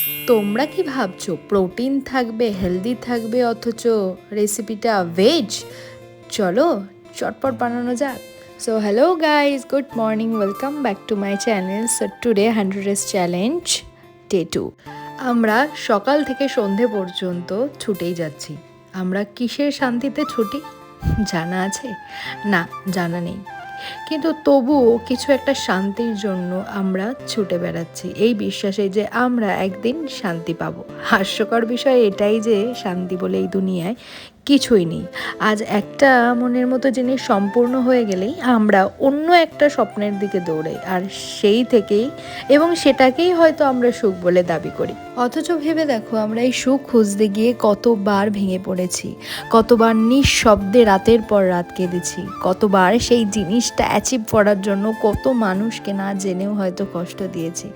তোমরা কি ভাবছো প্রোটিন থাকবে, হেলদি থাকবে, অথচ রেসিপিটা ভেজ? চলো চটপট বানানো যাক। So hello guys, good morning, welcome back to my channel. So today 100 challenge day 2। আমরা সকাল থেকে সন্ধে পর্যন্ত ছুটেই যাচ্ছি। আমরা কিসের শান্তিতে ছুটি জানা আছে? না, জানা নেই, কিন্তু তবুও কিছু একটা শান্তির জন্য আমরা ছুটে বেড়াচ্ছি, এই বিশ্বাসে যে আমরা একদিন শান্তি পাবো। হাস্যকর বিষয় এটাই যে শান্তি বলে এই দুনিয়ায় কিছুই নেই। আজ একটা মনের মতো জিনিস সম্পূর্ণ হয়ে গেলেই আমরা অন্য একটা স্বপ্নের দিকে দৌড়াই, আর সেই থেকেই এবং সেটাকেই হয়তো আমরা সুখ বলে দাবি করি। অথচ ভেবে দেখো, আমরা এই সুখ খুঁজতে গিয়ে কতবার ভেঙে পড়েছি, কতবার নিঃশব্দে রাতের পর রাত কেঁদেছি, কতবার সেই জিনিসটা অ্যাচিভ করার জন্য কত মানুষকে না জেনেও হয়তো কষ্ট দিয়েছি।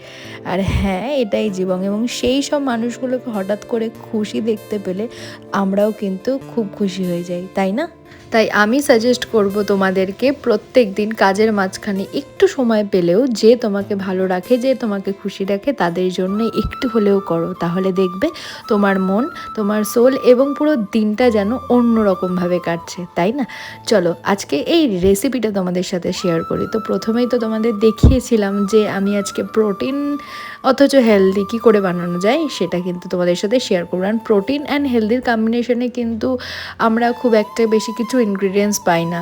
আর হ্যাঁ, এটাই জীবন, এবং সেই সব মানুষগুলোকে হঠাৎ করে খুশি দেখতে পেলে আমরাও কিন্তু খুব খুশি হয়ে যাই, তাই না? তাই আমি সাজেস্ট করব তোমাদেরকে, প্রত্যেক দিন কাজের মাঝখানে একটু সময় পেলেও যে তোমাকে ভালো রাখে, যে তোমাকে খুশি রাখে, তাদের জন্য একটু হলেও করো। তাহলে দেখবে তোমার মন, তোমার সোল এবং পুরো দিনটা যেন অন্যরকমভাবে কাটছে, তাই না? চলো আজকে এই রেসিপিটা তোমাদের সাথে শেয়ার করি। তো প্রথমেই তো তোমাদের দেখিয়েছিলাম যে আমি আজকে প্রোটিন অথচ হেলদি কী করে বানানো যায় সেটা কিন্তু তোমাদের সাথে শেয়ার করবো। আর প্রোটিন অ্যান্ড হেলদির কম্বিনেশনে কিন্তু আমরা খুব একটা বেশি কিছু ইনগ্রিডিয়েন্টস পাই না।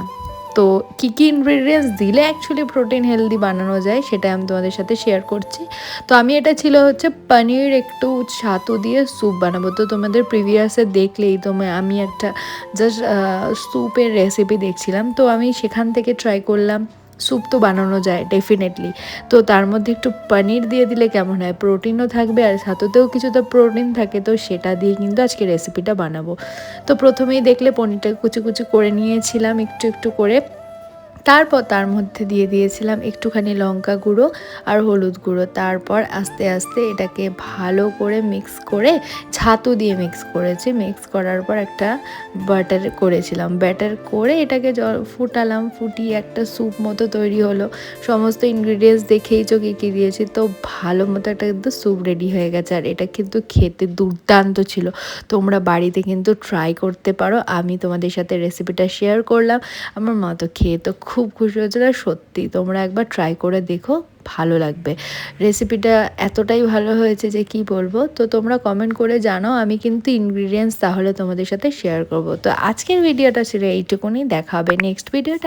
তো কী কী ইনগ্রিডিয়েন্টস দিলে অ্যাকচুয়ালি প্রোটিন হেলদি বানানো যায় সেটা আমি তোমাদের সাথে শেয়ার করছি। তো আমি এটা ছিল হচ্ছে পনির একটু ছাতু দিয়ে স্যুপ বানাবো। তো তোমাদের প্রিভিয়াসে দেখলেই আমি একটা জাস্ট স্যুপের রেসিপি দেখছিলাম, তো আমি সেখান থেকে ট্রাই করলাম। স্যুপ তো বানানো যায় ডেফিনেটলি, তো তার মধ্যে একটু পনির দিয়ে দিলে কেমন হয়, প্রোটিনও থাকবে আর ছাতুতেও কিছুটা প্রোটিন থাকে, তো সেটা দিয়ে কিন্তু আজকে রেসিপিটা বানাবো। তো প্রথমেই দেখলে পনিরটাকে কুচি কুচি করে নিয়েছিলাম একটু একটু করে। তারপর তার মধ্যে দিয়ে দিয়েছিলাম একটুখানি লঙ্কা গুঁড়ো আর হলুদ গুঁড়ো। তারপর আস্তে আস্তে এটাকে ভালো করে মিক্স করে ছাতু দিয়ে মিক্স করেছি। মিক্স করার পর একটা বাটার করেছিলাম, ব্যাটার করে এটাকে ফুটালাম, ফুটিয়ে একটা স্যুপ মতো তৈরি হলো। সমস্ত ইনগ্রিডিয়েন্টস দেখেইছো কী কী দিয়েছি, তো ভালো মতো একটা কিন্তু স্যুপ রেডি হয়ে গেছে। আর এটা কিন্তু খেতে দুর্দান্ত ছিল, তোমরা বাড়িতে কিন্তু ট্রাই করতে পারো। আমি তোমাদের সাথে রেসিপিটা শেয়ার করলাম, আমার মা তো খেয়ে তো খুব খুশি হয়েছিল। সত্যি তোমরা একবার ট্রাই করে দেখো, ভালো লাগবে। রেসিপিটা এতটাই ভালো হয়েছে যে কি বলবো। তো তোমরা কমেন্ট করে জানাও, আমি কিন্তু ইনগ্রিডিয়েন্টস তাহলে তোমাদের সাথে শেয়ার করব। তো আজকের ভিডিওটা ছিল এইটুকুনি, দেখা হবে নেক্সট ভিডিওটা।